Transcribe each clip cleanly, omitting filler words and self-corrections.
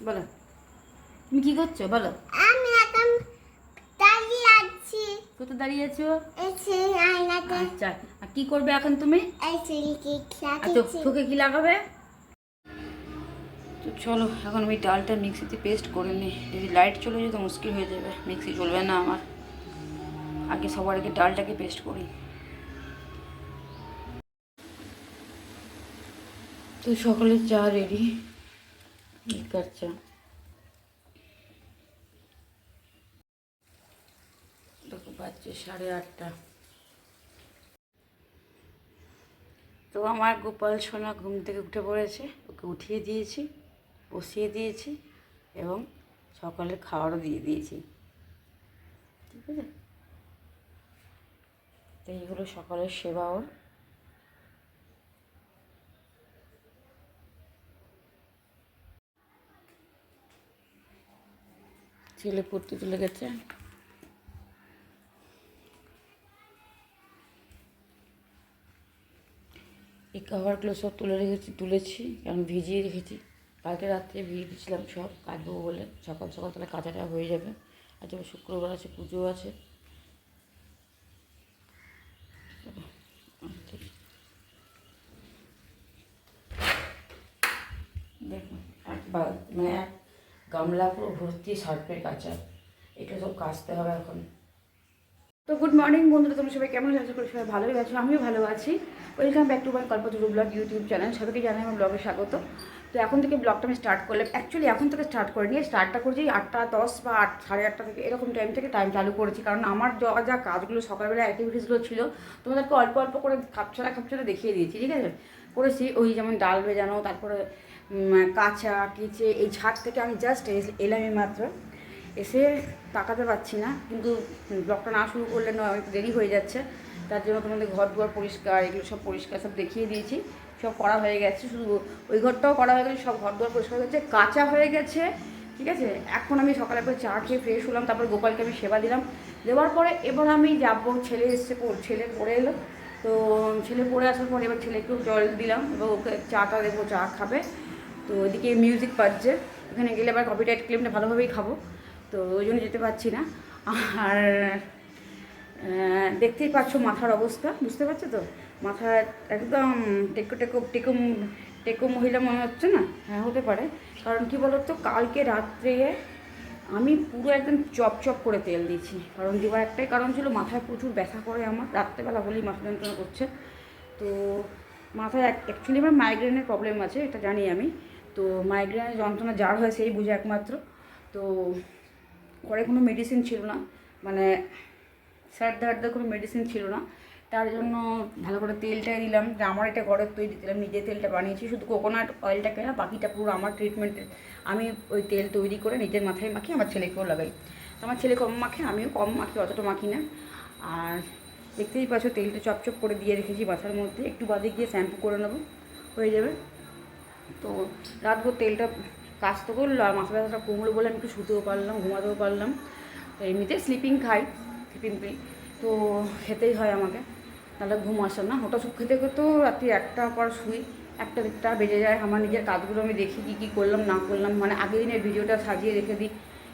বলো, তুমি কি করছো বলো? আমি এখন দাঁড়িয়ে আছি। কোথায় দাঁড়িয়ে আছো? এই যে আয়নাতে। আচ্ছা, আর কি করবে এখন তুমি? এই চুলকে আচ্ছা, লাগিয়েছি। চোখে কি লাগাবে? তো চলো, এখন আমি ডালটা মিক্সিতে পেস্ট করে নিই। যদি লাইট চলে যায় তো মুশকিল হয়ে যাবে, মিক্সি চলবে না আমার। আগে সবার আগে ডালটাকে পেস্ট করি। তো সকালের চা রেডি, লিকার চা। দেখো বাজছে 8:30। তো আমার গোপাল সোনা ঘুম থেকে উঠে পড়েছে, ওকে উঠিয়ে দিয়েছি, বসিয়ে দিয়েছি এবং সকালে খাবারও দিয়ে দিয়েছি। ঠিক আছে, তো এইগুলো সকালের সেবা ওর। ছেলে পড়তে চলে গেছে। এই কভারগুলো সব তুলেছি কারণ ভিজিয়ে রেখেছি। কালকে রাত্রে ভিজিয়ে দিয়েছিলাম সব, কাচবো বলে। সকাল সকাল তাহলে কাচাটা হয়ে যাবে। আর যখন শুক্রবার আছে, পুজো আছে। দেখুন মানে এক গামলা পুরো ভর্তি সার্ফের কাচা। এটা সব কাচতে হবে এখন। তো গুড মর্নিং বন্ধুরা, তোমরা সবাই কেমন আছো? করে সবাই ভালোই আছো, আমিও ভালো আছি। Welcome back to my Kalpataru blog YouTube channel. সবাইকে জানাই আমার ব্লগে স্বাগত। তো এখন থেকে ব্লগটা আমি স্টার্ট করলাম। অ্যাকচুয়ালি এখন থেকে স্টার্ট করে নিয়ে স্টার্টটা করছি 8:10 বা 8, 8:30 থেকে এরকম টাইম চালু করেছি। কারণ আমার যা কাজগুলো সকালবেলা অ্যাক্টিভিটিসগুলো ছিল তোমাদেরকে অল্প অল্প করে খাপছাড়া দেখিয়ে দিয়েছি। ঠিক আছে, করেছি। ওই যেমন ডাল ভেজানো, তারপরে কাঁচা কেচে এই ছাদ থেকে আমি জাস্ট এলামই মাত্র। এসে তাকাতে পারছি না, কিন্তু ব্লগটা না শুরু করলে নয়, অনেক দেরি হয়ে যাচ্ছে। তার জন্য তোমাদের ঘর দুয়ার পরিষ্কার, এগুলো সব পরিষ্কার সব দেখিয়ে দিয়েছি। সব করা হয়ে গেছে, শুধু ওই ঘরটাও করা হয়ে গেছে, সব ঘর দুয়ার পরিষ্কার হয়ে গেছে, কাঁচা হয়ে গেছে। ঠিক আছে, এখন আমি সকালে করে চা খেয়ে ফ্রেশ হলাম, তারপর গোপালকে আমি সেবা দিলাম। দেওয়ার পরে এবার আমি যাবো, ছেলে এসছে, ছেলে পড়ে এলো। তো ছেলে পড়ে আসার পর এবার ছেলেকেও জল দিলাম, এবার ওকে চাটা দেবো, চা খাবে। তো ওইদিকে মিউজিক বাজছে, ওখানে গেলে আবার কপিরাইট ক্লেমটা ভালোভাবেই খাবো। তো ওই জন্য যেতে পারছি না। আর দেখতেই পাচ্ছ মাথার অবস্থা, বুঝতে পারছো তো? মাথা একদম টেকো মহিলা মনে হচ্ছে না? হ্যাঁ, হতে পারে। কারণ কি বলতো, কালকে রাত্রে আমি পুরো একদম চপ করে তেল দিয়েছি। কারণ দেওয়ার একটাই কারণ ছিল, মাথায় প্রচুর ব্যথা করে আমার, রাত্রেবেলা হলেই মাথা যন্ত্রণা করছে। তো মাথায় অ্যাকচুয়ালি আমার মাইগ্রেনের প্রবলেম আছে, এটা জানি আমি। তো মাইগ্রেনের যন্ত্রণা যার হয় সেই বুঝে একমাত্র। তো ঘরে কোনো মেডিসিন ছিল না, মানে স্যার দার্দের কোনো মেডিসিন ছিল না। তার জন্য ভালো করে তেলটাই দিলাম, যে আমার এটা ঘরের তৈরি দিলাম, নিজে তেলটা বানিয়েছি, শুধু কোকোনাট অয়েলটাকে না, বাকিটা পুরো আমার ট্রিটমেন্টের। আমি ওই তেল তৈরি করে নিজের মাথায় মাখি, আমার ছেলেকেও লাগাই। আমার ছেলে কম মাখে, আমিও কম মাখি, অতটা মাখি না। আর দেখতেই পাচ্ছ তেলটা চপচপ করে দিয়ে রেখেছি মাথার মধ্যে, একটু বাদে গিয়ে শ্যাম্পু করে নেবো, হয়ে যাবে। তো রাতভর তেলটা কাজতে করলো, আর মাথা ব্যথাটা কমলো বলে আমি একটু শুতেও পারলাম, ঘুমাতেও পারলাম। তো এমনিতে স্লিপিং খাই, স্লিপিং পিল তো খেতেই হয় আমাকে, তাহলে ঘুম আসে না। ওটা সব খেতে খেতেও রাত্রি 1টা পর শুই, 1টা বেজে যায়। আমার নিজের কাজগুলো আমি দেখি কী করলাম না করলাম, মানে আগের দিনের ভিডিওটা সাজিয়ে রেখে দিই,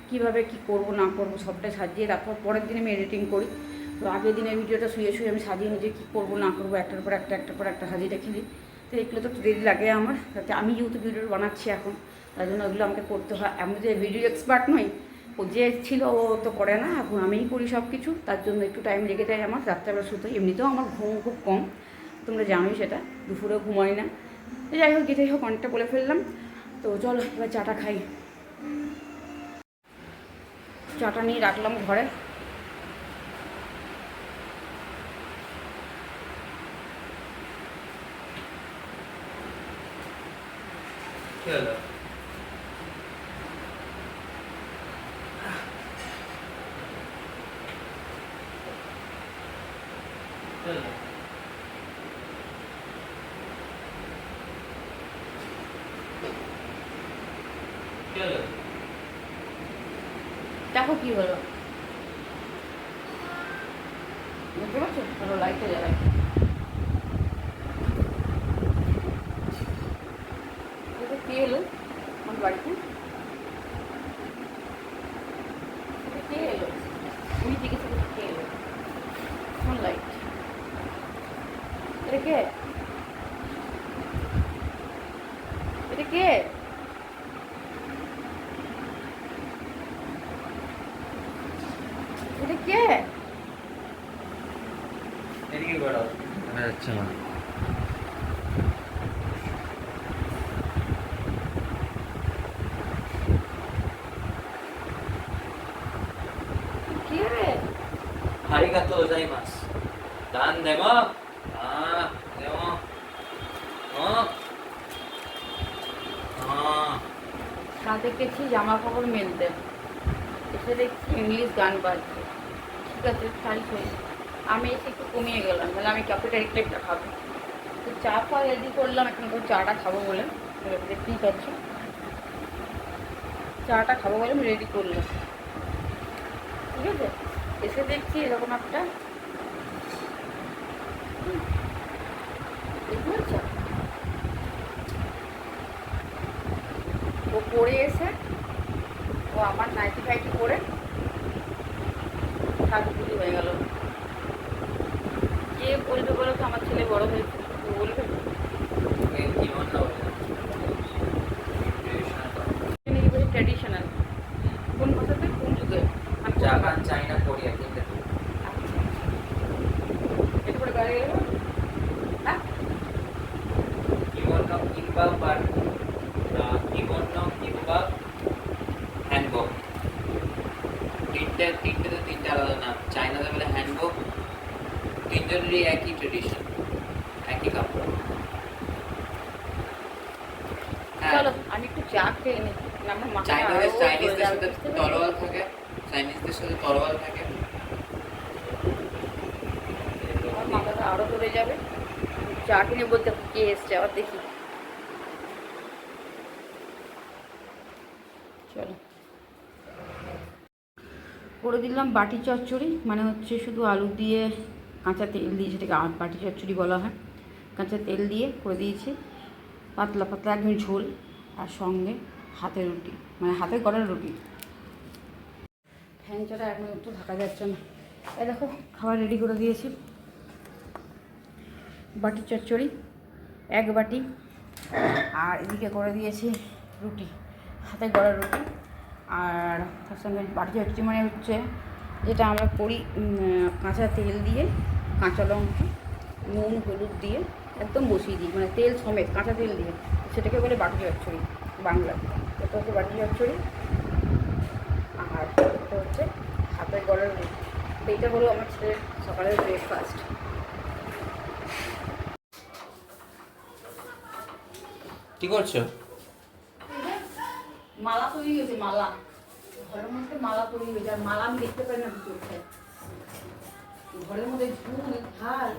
কীভাবে কী করবো না করবো সবটাই সাজিয়ে, তারপর পরের দিনে আমি এডিটিং করি। তো আগের দিনের ভিডিওটা শুয়ে আমি সাজিয়ে নিজে কী করবো না করবো, একটার পর একটা সাজিয়ে রেখে দিই। তো এগুলো তো দেরি লাগে আমার, তাতে আমি যেহেতু ভিডিও বানাচ্ছি এখন, তার জন্য ওগুলো আমাকে করতে হয়। আমি যে ভিডিও এক্সপার্ট নই, ও যে ছিল ও তো করে না, এখন আমিই করি সব কিছু। তার জন্য একটু টাইম লেগে যায় আমার রাত্রেবেলা শুতে। এমনিতেও আমার ঘুম খুব কম, তোমরা জানোই সেটা, দুপুরেও ঘুমাই না। তো যাই হোক, যেটাই হোক, অনেকটা বলে ফেললাম। তো চলো এবার চাটা খাই। চাটা নিয়ে রাখলাম ঘরে। দেখো কী হলো, বুঝতে পারছো? ধরো লাইটটা জ্বালাই। কী হলো আমার বাড়িতে? কে এলো? আমি জিজ্ঞেস করছি কে এলো? কোন লাইট? এটা কে? এটা কে? এটা কে? এদিকে ঘোরাও, দেখা যাচ্ছে না। কে রে? ありがとうございます。なんでも、でも、ছাদে গেছি জামা কাপড় মেলতে, এসে দেখছি ইংলিশ গান বাজছে। ঠিক আছে, তাই শোন। আমি এসে একটু কমিয়ে গেলাম, তাহলে আমি ক্যাফেটা একটা খাবো। তো চা ফা রেডি করলাম, এখন করে চাটা খাবো বলে। দেখতেই পাচ্ছ, চাটা খাবো বলে আমি রেডি করলাম। ঠিক আছে, এসে দেখছি এরকম একটা দেখতে পাচ্ছ, ও পরে এসে ও আমার নাইটি ফাইটি পরে সাজুগুজি হয়ে গেল। কে বলবে বলো তো আমার ছেলে বড় হয়েছে? ও বলবে? ট্র্যাডিশনাল কোন ভাষাতে, কোন যুগে? জাপান, চাইনা, কোরিয়া, তিনটে। এটা করে গাড়ি গেল। হ্যাঁ, কিমোনো, কিম্বাব আর কিমোনো, কিম্বাব, হ্যান্ডবক। তিনটে তো তিনটে আলাদা নাম। চাইনাতে বলে হ্যান্ডবক। তিনজনেরই একই ট্রেডিশন, একই কাপড়। হ্যাঁ, চলো আমি একটু চা খেয়ে নিই। আমার মাথা চাইনিজদের সাথে তরোয়াল থাকে, চাইনিজদের সাথে তরোয়াল থাকে। আমার মাথাটা আরো ধরে যাবে। চা কিনে বলতে কে এসছে আবার দেখি। চলো করে দিলাম বাটি চচ্চড়ি, মানে হচ্ছে শুধু আলু দিয়ে কাঁচা তেল দিয়ে, সেটাকে বাটি চচ্চড়ি বলা হয়। কাঁচা তেল দিয়ে করে দিয়েছি, পাতলা পাতলা একদম ঝোল, আর সঙ্গে হাতের রুটি, মানে হাতে করার রুটি। ফ্যান ছাড়া এখন একটু ঢাকা যাচ্ছে না। এই দেখো খাবার রেডি করে দিয়েছি, বাটি চচ্চড়ি এক বাটি, আর এদিকে করে দিয়েছি রুটি, হাতে গড়া রুটি। আর তার সঙ্গে বাটি চচ্চড়ি মানে হচ্ছে যেটা আমরা করি কাঁচা তেল দিয়ে, কাঁচা লঙ্কা, নুন, হলুদ দিয়ে একদম বসিয়ে দিই, মানে তেল সমেত কাঁচা তেল দিয়ে, সেটাকে বলে বাটি চচ্চড়ি বাংলায়। এটা হচ্ছে বাটি চচ্চড়ি, আর এটা হচ্ছে হাতে গড়ার রুটি। তো এইটা হলো আমার ছেলের সকালের ব্রেকফাস্ট। কি করছো? মালা তৈরি হয়েছে, মালা ঘরের মধ্যে মালা তৈরি হয়েছে, আর মালা আমি দেখতে পাই না চোখে। ঘরের মধ্যে ঝুল ঝাল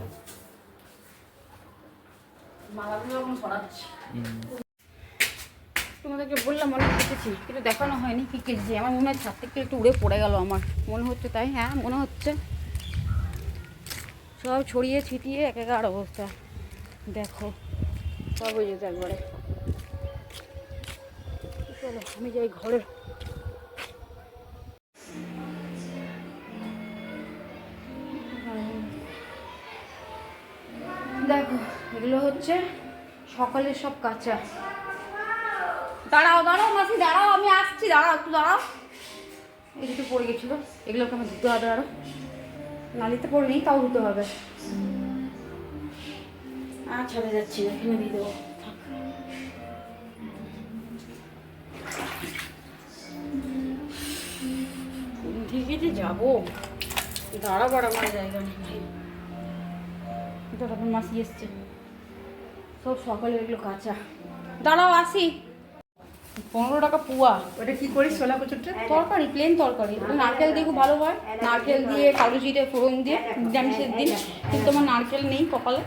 মালাগুলো এখন সরাচ্ছি। তোমাদেরকে বললাম অনেক কেটেছি, কিন্তু দেখানো হয়নি কি কেটেছি। আমার মনে হয় ছাদ থেকে একটু উড়ে পড়ে গেল, আমার মনে হচ্ছে তাই। হ্যাঁ মনে হচ্ছে, সব ছড়িয়ে ছিটিয়ে একেকার অবস্থা। দেখো সব হয়ে যেত একবারে। চলো আমি যাই ঘরে। দেখো এগুলো হচ্ছে সকালের সব কাঁচা। দাঁড়াও দাঁড়াও মাসি, দাঁড়াও, আমি আসছি, দাঁড়াও একটু দাঁড়াও। এগুলো পড়ে গেছিলো, এগুলোকে আমার ধুতে হবে আরো। নালিতে পড়ে নেই, তাও ধুতে হবে। আর ছাড়ে যাচ্ছি না, এখানে দিয়ে দেবো। ঠিক আছে যাবো, দাঁড়াবার আমার জায়গা নেই। তখন মাসি এসছে, সব সকালে এগুলো কাঁচা। দাঁড়াও আসি। 15 টাকা পুয়া। ওটা কি করিস ছোলা কচুরটা? তরকারি, প্লেন তরকারি, ওটা নারকেল দিয়ে খুব ভালো হয়। নারকেল দিয়ে কালো জিরে ফোড়ন দিয়ে নিরামিষের দিন, কিন্তু আমার নারকেল নেই কপালে,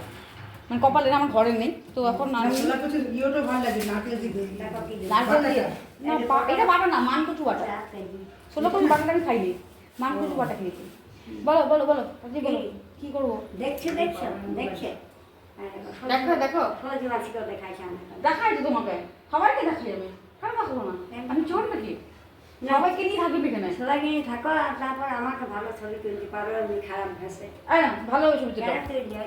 মানে কপালে না, আমার ঘরে নেই। তো এখন ছোলা কচুর ইয়েটা ভালো লাগে নারকেল দিয়ে। নারকেল দিয়ে না, এটা বাটা না, মান কচু বাটা। ছোলা কচু বাটাটা আমি খাইনি, মান কচু বাটা খেয়েছি। বলো বলো বলো বলো কি করবো? দেখছে দেখো দেখো, দেখাই তো তোমাকে, সবাইকে দেখাই যাবে, কেন দেখাবো না? আমি চোর নাকি? সবাইকে নিয়ে থাকবি এখানে। সবাইকে নিয়ে থাকো আর তারপর আমাকে ভালো ছবি তুলতে পারো, আমি খারাপ ভেসে আয় না, ভালো হবে ছবি তুলতে।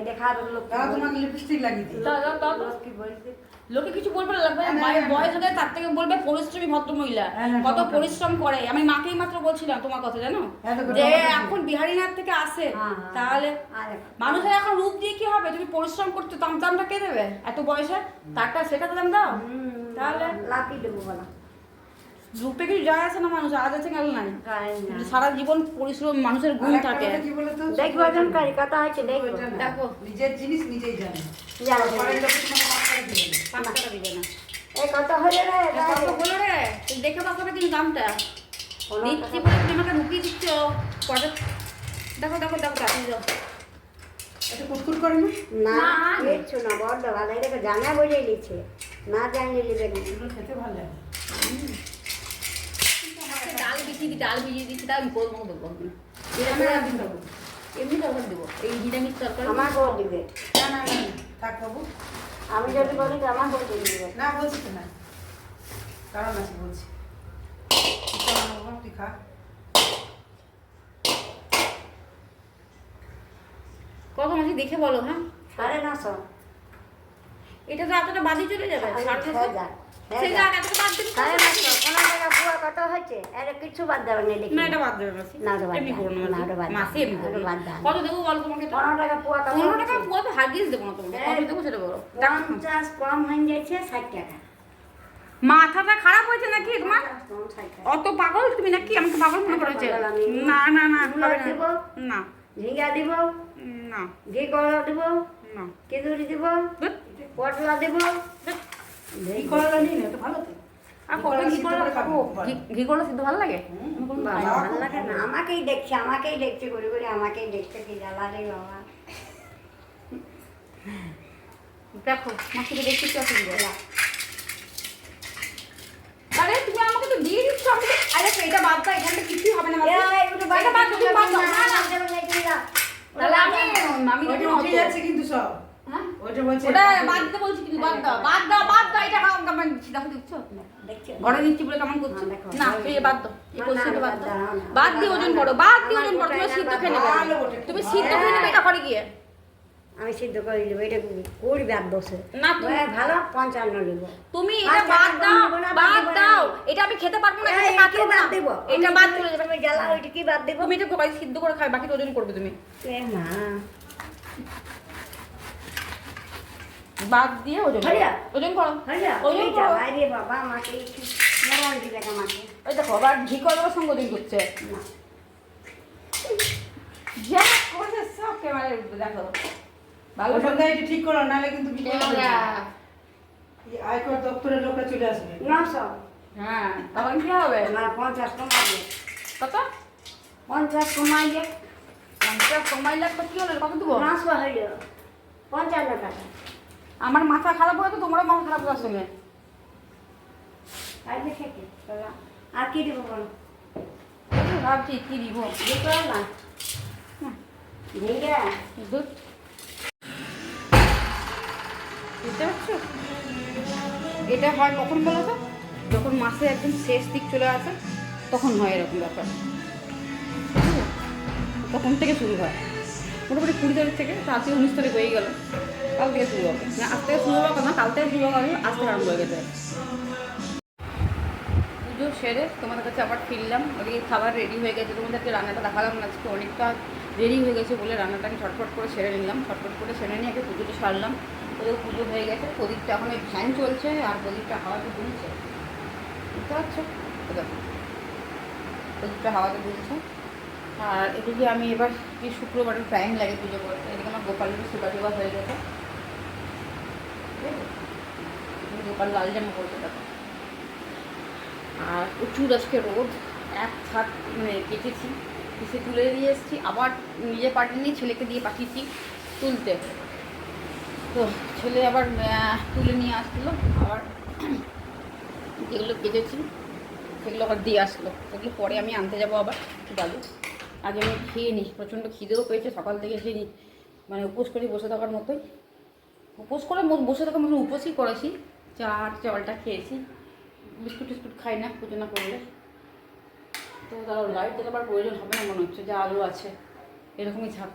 দেখা লোক দাদা তোমাকে লিপস্টিক লাগিয়ে দিই। দাও, দাও, দাও, দাও। কি বলছে লোকে কিছু বলবে না, লাগবে না, মায়ের না, বয়স হলে তার থেকে বলবে পরিশ্রমী ভদ্রমহিলা, হ্যাঁ, হ্যাঁ, কত সমস্যা নেই। পরিশ্রম করে। আমি মাকেই মাত্র বলছিলাম তোমার কথা, জানো হ্যাঁ, তো যে কথা এখন বিহারীনাথ থেকে আসে, হ্যাঁ, হ্যাঁ। তাহলে আর মানুষের এখন রূপ দিয়ে কি হবে? তুমি পরিশ্রম করতে দামটা কে দেবে এত বয়সে? তারটা সেটা তো দাম দাও। তাহলে লাকি দেবো বলা রূপে কিছু যায় আসে না, মানুষ আজ আছে কাল নাই। তাই না। কিন্তু সারা জীবন পরিশ্রম মানুষের গুণ আরেকটা থাকে। কথা কি বলো তো? দেখবো একজন কারি কথা হচ্ছে দেখবো ওইটা না। দেখো। নিজের জিনিস নিজেই জানে। জানো পরের লোকে তোমাকে মাফ করে দিবে না। 5 টাকা দিবে না। এই কথা হলে রে কত বলো রে, তুমি দেখে বাঁচাবে কিন্তু দামটা দিচ্ছি বলে তুমি আমাকে ঢুকিয়ে দিচ্ছ কটা। দেখো দেখো দেখো তাড়াতাড়ি দাও। এটা কুটকুট করে না? না না। কিচ্ছু না, বড্ড ভালো, এটাকে জানা বলে নিচ্ছে, না জানিয়ে নিবে কেন? এগুলো খেতে ভালো লাগে। ডাল ভিজিয়ে দিচ্ছি, তাও আমি কোল মতো দেবো না। এমনি তরকারি দেবো, এই নিরামিষ তরকারি। আমাকেও দিবে, না না না, থাক বাবু। আমি যদি বলি তো আমাকেও দিয়ে দিবে। না বলছি তো না, কারণ আছে বলছি। চল না বাবা, তুই খা। কত মাসি দেখে বলো, হ্যাঁ 950 এটা তো এতটা বাদি চলে যাবে। সেই যাক, এতটা বাদ দিবি। 950 কোনো টাকা পুয়া কত হচ্ছে? এটা কিছু বাদ দেবে না দেখি। না এটা বাদ দেবে মাসি। না, ওটা বাদ এমনি দাও। করো না না, ওটা বাদ দাও। মাসি, এমনি করো ওটা না। বাদ দাও। কত দেবো বলো তোমাকে? 15 টাকা পুয়া কত 15 টাকা হচ্ছে? পুয়া তো হাগিস দেবো না তোমাকে। কত দেবো সেটা বলো। 50 কম হয়ে যাচ্ছে 60 টাকা। মাথাটা খারাপ হয়েছে নাকি তোমার? 50 কম 60 টাকা। অত পাগল তুমি নাকি? আমাকে পাগল মনে করেছে? পাগল আমি। না না না, মূলা হবে না। দেব? না ঝিঙ্গা দিব, না ঘি কলা দিব, না। কেঁদুরি দিব, ধুৎ, পটলা দিব। ধুৎ। এই কলাটা নিই না, তো ভালো তো। আর কত ঘি করে খাবো? ঘি করে সিদ্ধ ভালো লাগে? বাবা, ভালো লাগে না, আমাকেই দেখছে করে করে আমাকেই দেখছে, কি জ্বালা রে বাবা। দেখো মাসিকে দেখতে কি অসুবিধা? আরে তুমি আমাকে তো দিয়ে দিচ্ছ। আরে এটা বাদ দাও, এখানে কিছুই হবে না মাসি। এটা বাদ এটা বাদ দাও, তুমি বাদ দাও। না না, না, তাহলে আমি ওইটা দেখি উঠে যাচ্ছে কিন্তু সব। হ্যাঁ ওইটা বলছে ওটা বাদ দিতে বলছি কিন্তু বাদ দাও, বাদ দাও, বাদ দাও। এটা কেমন দিচ্ছি দেখো, দেখছো দেখছো? ঘরে দিচ্ছি বলে কেমন করছো? হ্যাঁ, দেখো। না এই বাদ দাও, এই না, কোশ্চেনটা না, বাদ দাও। বাদ দাও, বাদ দিয়ে ওজন করো, বাদ দিয়ে ওজন করো। আমার তুমি সিদ্ধ গোটাই খেয়ে না, নেবে। ভালো ওটা, তুমি খুব সিদ্ধ ভালো। খেয়ে নেবে এটা করে গিয়ে। আমি সিদ্ধ করে দেবো, এটা কুড়ি বাদ বসে না, তুমি- ভালো 55 নেব। তুমি বাদ এটা বাদ দাও, দাও, দেবো না, বাদ দেবো না। দাও। এটা আমি খেতে পারবো না, খেতে পারবো না। দেবো এটা বাদ চলে যাবে। তুমি জ্বালা ওইটা কি বাদ দেবো? তুমি এটা গোপাল সিদ্ধ করে খাবে, বাকি ওজন করবে তুমি। এ মা, বাদ দিয়ে ওজন করো। হরিয়া। ওজন করো, হরিয়া, ওজন এই করো। জ্বালাই রে বাবা, আমাকে একটু মরণ দিবে আমাকে। ওই দেখো আবার ঘি করবার সঙ্গে ওজন করছে। না, যা করেছে সব ক্যামেরায় দেখো। ভালো ওটা এটা ঠিক করো, নাহলে কিন্তু বিপদ হবে। ক্যামেরা। এই আয়কর দপ্তরের লোকরা চলে আসবে। 900 হ্যাঁ, তখন কি হবে? না 50 কমাইলে, কত? 50 কমাইলে 50 কমাই লাগবে, কি হলো? কত দেবো? 900 হইল 55 টাকা। আমার মাথা খারাপ হয়ে তো তোমারও মাথা খারাপ হওয়ার সঙ্গে। আর দেখে কি তোরা? আর কি দিব বলো? ভাবছি কি দিব। দিতে হবে না? ঝিঙ্গা দুধ বুঝতে পারছো? এটা হয় কখন বলো তো? যখন মাসে একদম শেষ দিক চলে আসে তখন হয় এরকম ব্যাপার। বুঝলে? তখন থেকে শুরু হয় মোটামুটি 20 তারিখ থেকে, তো আজকে 19 তারিখ হয়ে গেল। কাল থেকে শুরু হবে না, আজ থেকে শুরু হবে না, কাল থেকে শুরু হবে, আজ থেকে আরম্ভ হয়ে গেছে। পুজো সেরে তোমাদের কাছে আবার ফিরলাম। ওদিকে খাবার রেডি হয়ে গেছে, তোমাদেরকে রান্নাটা দেখালাম না আজকে, অনেকটা দেরি হয়ে গেছে বলে রান্নাটাকে ছটফট করে সেরে নিলাম। ছটফট করে সেরে নিয়ে আগে পুজোটা সারলাম। ওদের পুজো হয়ে গেছে, প্রদীপটা এখন এই ফ্যান চলছে আর প্রদীপটা হাওয়াতে দুলছে, বুঝতে পারছো? তো দেখো প্রদীপটা হাওয়াতে দুলছে। আর এদিকে আমি এবার কি শুক্রবারের টাইম লাগে পুজো করতে, এদিকে আমার গোপালের সুগা টুগা হয়ে গেছে। ঠিক আছে? গোপাল লাল জামা পড়তে দেখো। আর প্রচুর আজকে রোদ, এক ছাদ মানে কেটেছি, পিছিয়ে তুলে দিয়ে এসেছি, আবার নিজে পাঠিয়ে ছেলেকে দিয়ে পাঠিয়েছি তুলতে। তো ছেলে আবার তুলে নিয়ে আসলো, আবার যেগুলো কেটেছি সেগুলো আবার দিয়ে আসলো, সেগুলো পরে আমি আনতে যাবো আবার যাবো। আগে আমি খেয়ে নিই, প্রচণ্ড খিদেও পেয়েছে, সকাল থেকে খেয়ে নিই, মানে উপোস করে বসে থাকার মতোই, উপোস করে বসে থাকার মতো উপোসই করেছি। চা আর জলটা খেয়েছি, বিস্কুট টিস্কুট খাই না পুজো না করলে। তো তারা লাইট জ্বালাবার প্রয়োজন হবে না মনে হচ্ছে, যা আলো আছে এরকমই থাক।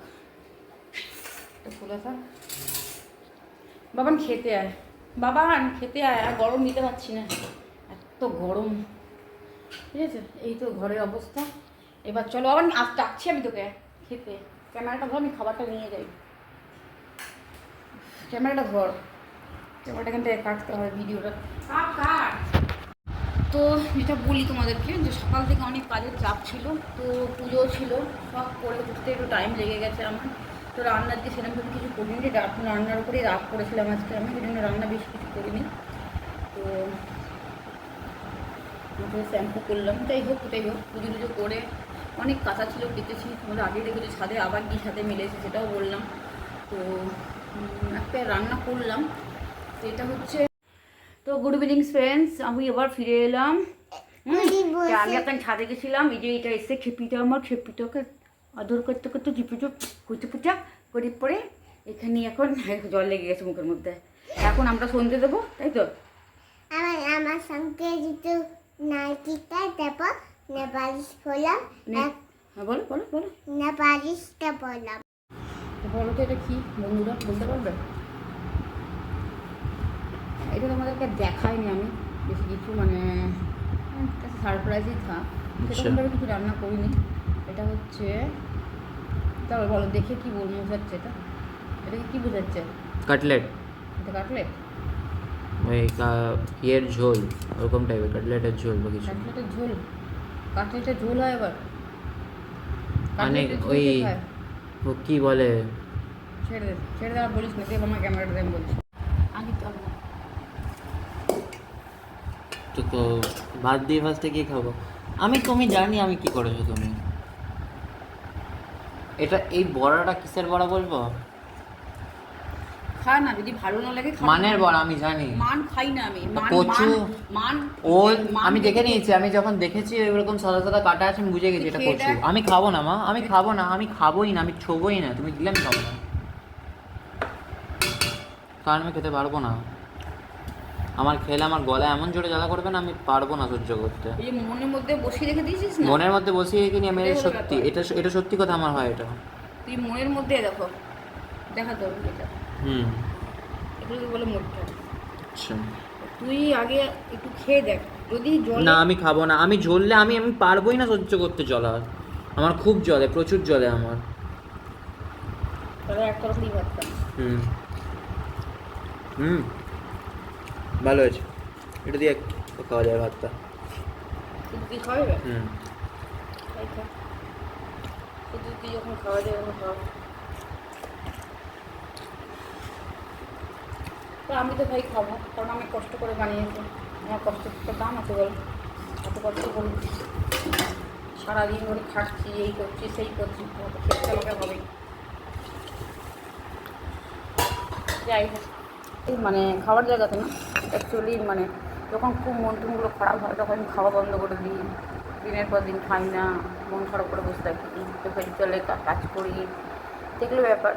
তো খোলা থাক। বাবান খেতে আয়, বাবান খেতে আয়, আর গরম নিতে পারছি না, এত গরম। ঠিক আছে, এই তো ঘরের অবস্থা। এবার চলো আবার আজ ডাকছি আমি তোকে খেতে। ক্যামেরাটা ধর, আমি খাবারটা নিয়ে যাই। ক্যামেরাটা ধর, ক্যামেরাটা এখান থেকে কাটতে হবে ভিডিওটা। কাট। তো যেটা বলি তোমাদেরকে, যে সকাল থেকে অনেক কাজের চাপ ছিল, তো পুজো ছিল, সব করে উঠতে একটু টাইম লেগে গেছে আমার। তো রান্নার দিয়ে সেরকমভাবে কিছু করিনি, রান্নার উপরেই রাগ করেছিলাম আজকে আমি, সেই জন্য রান্না বেশি কিছু করিনি। তো শ্যাম্পু করলাম, যাই হোক পুজো টুজো করে অনেক কাঁচা ছিল, কেটেছি। তোমাদের আগে দেখেছি ছাদে, আবার কি ছাদে মিলেছে সেটাও বললাম। তো একটা রান্না করলাম, তো এটা হচ্ছে। তো গুড ইভিনিং ফ্রেন্ডস, আমি এবার ফিরে এলাম। আমি এখন ছাদে গেছিলাম, এই যে এটা এসে খেপিটা, আমার খেপিটাকে আদর করতে করতে ঝিপুঝুপ কুচুপুচা করে পরে এখানে এখন জল লেগে গেছে মুখের মধ্যে। এখন আমরা সন্ধে দেবো, তাই তো? আমার সঙ্গে যেহেতু নাইটিটা দেবো, নেপালিশ বললাম, হ্যাঁ বলো বলো বলো, নেপালিশটা বললাম। বলো তো এটা কি বন্ধুরা, বলতে পারবে? এটা তোমাদেরকে দেখাইনি আমি বেশি কিছু, মানে সারপ্রাইজই থাক, সেরকমভাবে কিছু রান্না করিনি। এটা হচ্ছে, তারপর বলো দেখে কি বল বোঝাচ্ছে এটা, এটাকে কি বোঝাচ্ছে? কাটলেট, এটা কাটলেট? ওই ইয়ের ঝোল, ওরকম টাইপের কাটলেটের ঝোল বা কিছু। কাটলেটের ঝোল? কাটলেটের ঝোল হয় আবার? মানে কাটলেটের ঝোল ওই কে খায়? ও কি বলে, ছেড়ে দে আর বলিস না, দেব আমার ক্যামেরাটা দেব বলছি আগে তো হবে না। তো ভাত দিয়ে ফার্স্টে কি খাবো আমি, তুমি জানি আমি কি করেছো তুমি। এটা এই বড়াটা কিসের বড়া বলবো? খা না, যদি ভালো না লাগে খা। মানের বড়া আমি জানি, মান খাই না আমি, মান কচু, মান ও মান আমি দেখে নিয়েছি, আমি যখন দেখেছি এরকম সাদা সাদা কাটা আছে আমি বুঝে গেছি এটা খেয়ে কচু। দেখ। আমি খাবো না মা, আমি খাবো না, আমি খাবোই না, আমি ছোবই না, তুমি দিলে আমি খাবো না, কারণ আমি খেতে পারবো না। আমার খেলে আমার গলায় এমন জোরে জ্বালা করবে না, আমি পারবো না সহ্য করতে। এই যে মনের মধ্যে বসিয়ে রেখে দিয়েছিস না, মনের মধ্যে বসিয়ে রেখে নিয়ে মেরে, এটাই হলো সত্যি ব্যাপার। এটা সত্যি কথা আমার হয় এটা। তুই মনের মধ্যে দেখো, দেখা তোর এটা, এগুলোকে বলে মোটটা। আচ্ছা তুই আগে একটু খেয়ে দেখ, যদি জল না আমি খাবো না, আমি জ্বললে আমি পারবোই না সহ্য করতে জ্বলা, আমার খুব জ্বলে, প্রচুর জ্বলে আমার। তাহলে এক তরফ দিয়ে ভাত খা। ভালো হয়েছে, এটা দিয়ে খাওয়া যায় ভাতটা। কিন্তু তুই খাওয়াবে? হুম তাই খা, শুধু তুই যখন খাওয়া যায় তখন খাওয়া। তো আমি তো ভাই খাবো, কারণ আমি কষ্ট করে বানিয়েছি, আমার কষ্টের তো দাম আছে বল। এত কষ্ট করি, সারাদিন ধরে খাটছি, এই করছি সেই করছি, তো খেতে আমাকে হবেই। যাই হোক, এই মানে খাবার জায়গাতে না, অ্যাকচুয়ালি মানে যখন খুব মন টনগুলো খারাপ হয় তখন আমি খাওয়া বন্ধ করে দিই, দিনের পর দিন খাই না, মন খারাপ করে বসে থাকি, চোখের জলে কাজ করি, দেখলে ব্যাপার।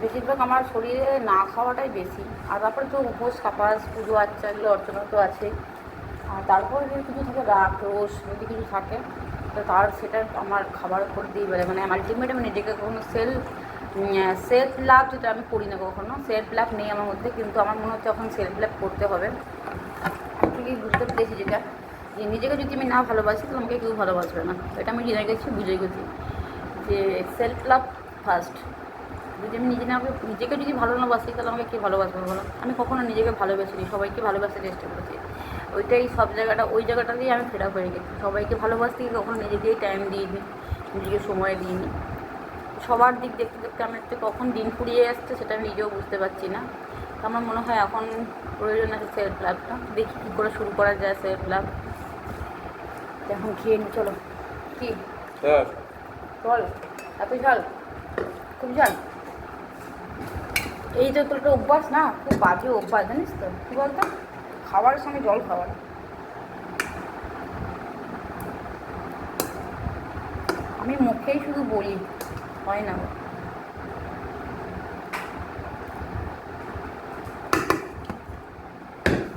বেশিরভাগ আমার শরীরে না খাওয়াটাই বেশি, আর তারপরে তো উপোস কাপাস পুজো আচ্ছা এগুলো অর্চনা তো আছে, আর তারপরে যদি কিছু থাকে রাগ রোষ যদি কিছু থাকে, তো তার সেটা আমার খাবার উপর দিয়ে বেড়ে, মানে আলটিমেট আমি নিজেকে কখনো সেলফ লাভ যেটা আমি করি না কখনো, সেলফ লাভ নেই আমার মধ্যে, কিন্তু আমার মনে হচ্ছে এখন সেলফ লাভ করতে হবে। ঠিকই বুঝতে পেরেছি যেটা, যে নিজেকে যদি আমি না ভালোবাসি তাহলে আমাকে কেউ ভালোবাসবে না, এটা আমি জেনে গেছি, বুঝে গেছি যে সেলফ লাভ ফার্স্ট। যদি আমি নিজেকে যদি ভালো না বাসি তাহলে আমাকে কে ভালোবাসবে বলো? আমি কখনো নিজেকে ভালোবাসিনি, সবাইকে ভালোবাসার চেষ্টা করেছি, ওইটাই সব জায়গাটা, ওই জায়গাটা দিয়ে আমি ফেরা হয়ে গেছি। সবাইকে ভালোবাসতে গিয়ে কখনো নিজেকেই টাইম দিইনি, নিজেকে সময় দিইনি। সবার দিক দেখতে দেখতে আমার তো কখন দিন ফুরিয়ে আসছে সেটা আমি নিজেও বুঝতে পারছি না। তো আমার মনে হয় এখন প্রয়োজন আছে সেলফ লাভটা, দেখি কী করে শুরু করা যায় সেলফ লাভ। এখন খেয়ে নি, চলো। কি চল, এত ঝাল, খুব ঝাল। এই তো তোর একটা অভ্যাস না, খুব বাজে অভ্যাস জানিস তো, কী বলতো, খাবারের সঙ্গে জল খাওয়ার। আমি মুখেই শুধু বলি, হয় না।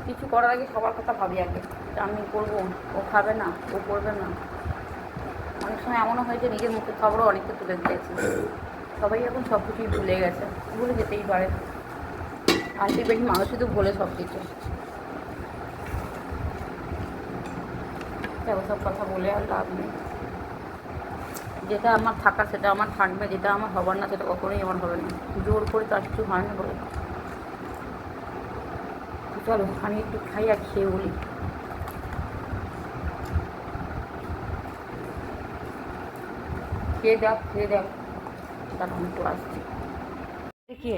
কিছু করার আগে সবার কথা ভাবি আগে। আমি করবো, ও খাবে না, ও করবে না। অনেক সময় এমনও হয়েছে নিজের মুখে খাবারও অনেকটা তুলে দিয়েছি। সবাই এখন সব কিছুই ভুলে গেছে, ভুলে যেতেই পারে। আলটিমেটলি মানুষ শুধু ভুলে সব কিছু। সব কথা বলে আর লাভ নেই। যেটা আমার থাকার সেটা আমার থাকবে, যেটা আমার হবার না সেটা কখনোই আমার হবে না। জোর করে তার কিছু হয় না বলে। চলো আমি একটু খাই আর খেয়ে বলি। খেয়ে দেখ তারপর আমি তো আসছি। কে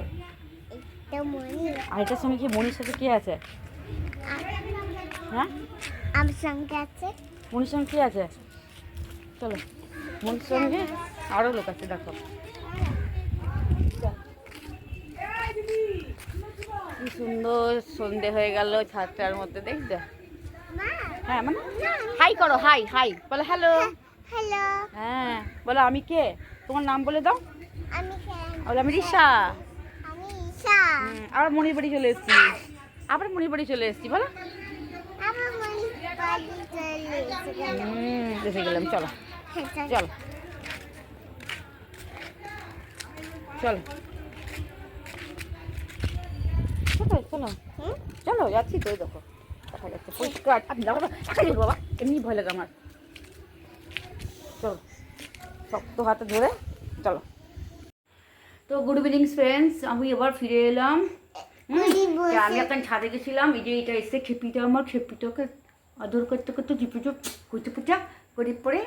একটা মনি আরেকটার সঙ্গে কি মনির সাথে কে আছে? হ্যাঁ আমার সঙ্গে আছে। মনির সঙ্গে কে আছে? চলো মনির সঙ্গে আরও লোক আছে, দেখো কি সুন্দর সন্ধে হয়ে গেল ছাদটার মধ্যে, দেখছো? মা হ্যাঁ মানে হাই করো, হাই হাই বলো, হ্যালো। হ্যালো, হ্যাঁ বলো আমি কে, তোমার নাম বলে দাও। আমি কেন? বলো আমি রিশা। আমি ঈশা। আবার মনির বাড়ি চলে এসেছি, আবার মনির বাড়ি চলে এসেছি বলো। আমার মনি বাড়ি চলে এসেছে। এসে গেলাম, চলো চলো চলো কোথায়, চলো চলো যাচ্ছি তো, দেখো দেখা যাচ্ছে পরিষ্কার। বাবা এমনি ভয় লাগে আমার। চলো শক্ত হাতে ধরে চলো। তো গুড ইভিনিং ফ্রেন্ডস, আমি এবার ফিরে এলাম। আমি এখন ছাদে গেছিলাম, এই যে এটা এসে খেপিটা, আমার খেপিটাকে আদর করতে করতে ঝিপুঝুপ কুচু পুচা করে পরে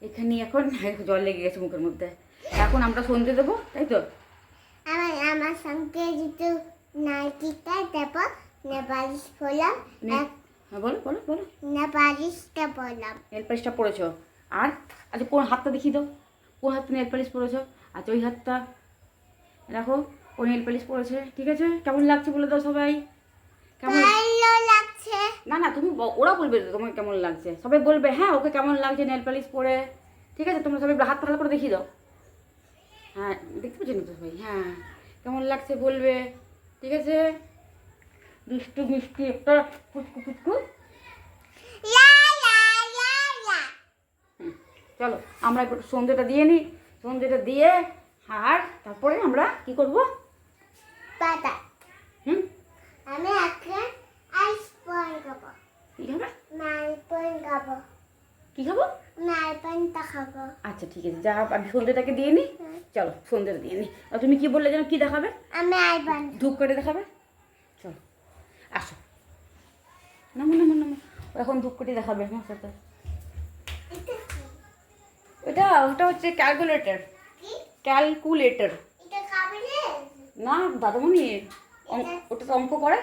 এখানে এখন জল লেগে গেছে মুখের মধ্যে। এখন আমরা সন্ধে দেবো, তাই তো? আমার সঙ্গে যেহেতু নাইটিটা দেব, নেপালিশ পরলাম। হ্যাঁ বলো বলো বলো। নেপালিশটা পরলাম। নেল পালিশটা পরেছো, আর আচ্ছা কোন হাতটা দেখিয়ে দাও, কোন হাতটা নেল পালিশ পরেছো? আচ্ছা ওই হাতটা দেখো, ও নেল পালিশ পরেছে, ঠিক আছে? কেমন লাগছে বলে দাও সবাই, কেমন? ভালো লাগছে। না না তুমি ওরা বলবে তো তোমাকে কেমন লাগছে, সবাই বলবে হ্যাঁ ওকে কেমন লাগছে নেল পালিশ পরে, ঠিক আছে? তোমরা সবাই হাত ভালো করে দেখিয়ে দাও। হ্যাঁ দেখতে পাচ্ছি না তো সবাই, হ্যাঁ কেমন লাগছে বলবে, ঠিক আছে? দুষ্টু মিষ্টি একটা ফুটকু ফুটকু। লা লা লা লা। চলো আমরা একটু সন্ধ্যেটা দিয়ে নিই, সন্ধ্যেটা দিয়ে আর তারপরে আমরা কি করব? পাতা। হুম আমি এখন আইস পয়েন খাবো। কী খাবে? মাল পয়েন খাবো। কী খাবো? মাল পয়েনটা খাবো। আচ্ছা ঠিক আছে, যা আমি সন্ধ্যেটাকে দিয়ে নিই। চলো সন্ধ্যেটা দিয়ে নিই। আর তুমি কি বললে যেন কী দেখাবে? আমি আইবান। ধূপ করে দেখাবে, চলো আসো। নামো নামো নামো, এখন ধূপ করে দেখাবে আমার সাথে। ওটা হচ্ছে ক্যালকুলেটর, কি? ক্যালকুলেটর। এটা খাবি রে? না দাদামণি, ওটা তো অঙ্ক করে।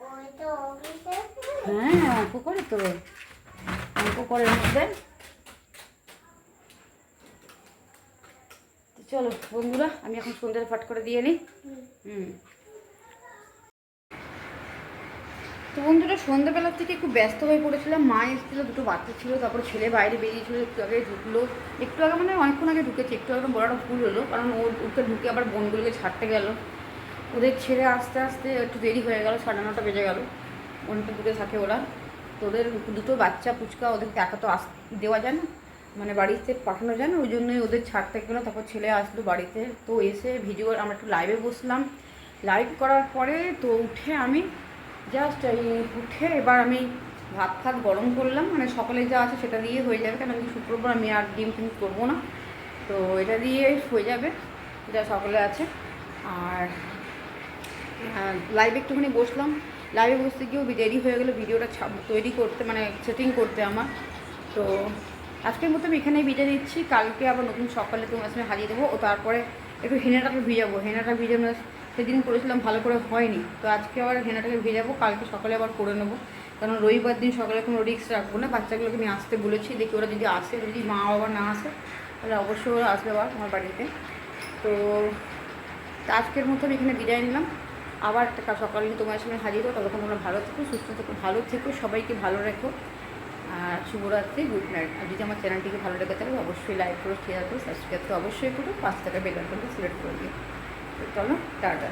ওই তো অফিসে। হ্যাঁ অঙ্ক করে তো, অঙ্ক করে এর মধ্যে। তো চলো বন্ধুরা, আমি এখন সন্ধ্যের ফাট করে দিয়ে নিই। তো বন্ধুরা সন্ধ্যাবেলার থেকে খুব ব্যস্ত হয়ে পড়েছিলাম। মা এসেছিলো, দুটো বাচ্চা ছিল, তারপরে ছেলে বাইরে বেরিয়েছিল, একটু আগে ঢুকলো, একটু আগে মানে অনেকক্ষণ আগে ঢুকেছে, একটু আগে বড় একটা ভুল হলো, কারণ ওকে ঢুকে আবার বোনগুলোকে ছাড়তে গেল। ওদের ছেড়ে আস্তে আস্তে একটু দেরি হয়ে গেল, 9:30 বেজে গেল। অনেকটা দূরে থাকে ওরা, তো ওদের দুটো বাচ্চা পুচকা, ওদেরকে একা তো দেওয়া যায় না, মানে বাড়িতে পাঠানো যায় না, ওই জন্যই ওদের ছাড়তে গেলো। তারপর ছেলে আসলো বাড়িতে, তো এসে ভিডিও আমরা একটু লাইভে বসলাম। লাইভ করার পরে তো উঠে আমি জাস্ট এই উঠে এবার আমি ভাত ফাত গরম করলাম, মানে সকালে যা আছে সেটা দিয়ে হয়ে যাবে, কারণ আমি শুক্রবার আমি আর ডিম টিম করবো না, তো এটা দিয়ে হয়ে যাবে যা সকালে আছে। আর লাইভে একটুখানি বসলাম, লাইভে বসতে গিয়েও দেরি হয়ে গেলো ভিডিওটা তৈরি করতে, মানে সেটিং করতে আমার। তো আজকের মতো আমি এখানেই বিদায় দিচ্ছি, কালকে আবার নতুন সকালে তোমার সামনে হারিয়ে দেবো। ও তারপরে একটু হেনাটাকে ভিজাবো, হেনাটা ভিজানো সেদিন করেছিলাম ভালো করে হয়নি, তো আজকে আবার হেনাটাকে ভেজাবো, কালকে সকালে আবার করে নেবো, কারণ রবিবার দিন সকালে কোনো রিস্ক রাখবো না। বাচ্চাগুলোকে আমি আসতে বলেছি, দেখি ওরা যদি আসে, যদি মা বাবা না আসে তাহলে অবশ্যই ওরা আসবে আবার আমার বাড়িতে। তো আজকের মতো আমি এখানে বিদায় নিলাম, আবার একটা সকালে তোমার সঙ্গে হাজির হবো। ততক্ষণ তোমরা ভালো থেকো, সুস্থ থেকো, ভালো থেকো, সবাইকে ভালো রেখো, আর শুভরাত্রি, গুড নাইট। আর যদি আমার চ্যানেলটিকে ভালো রেখে থাকে অবশ্যই লাইক করো, শেয়ার করো, সাবস্ক্রাইব করো, অবশ্যই করো, 5 টাকা বেল আইকনটা সিলেক্ট করে দিও। তো চলো টাটা।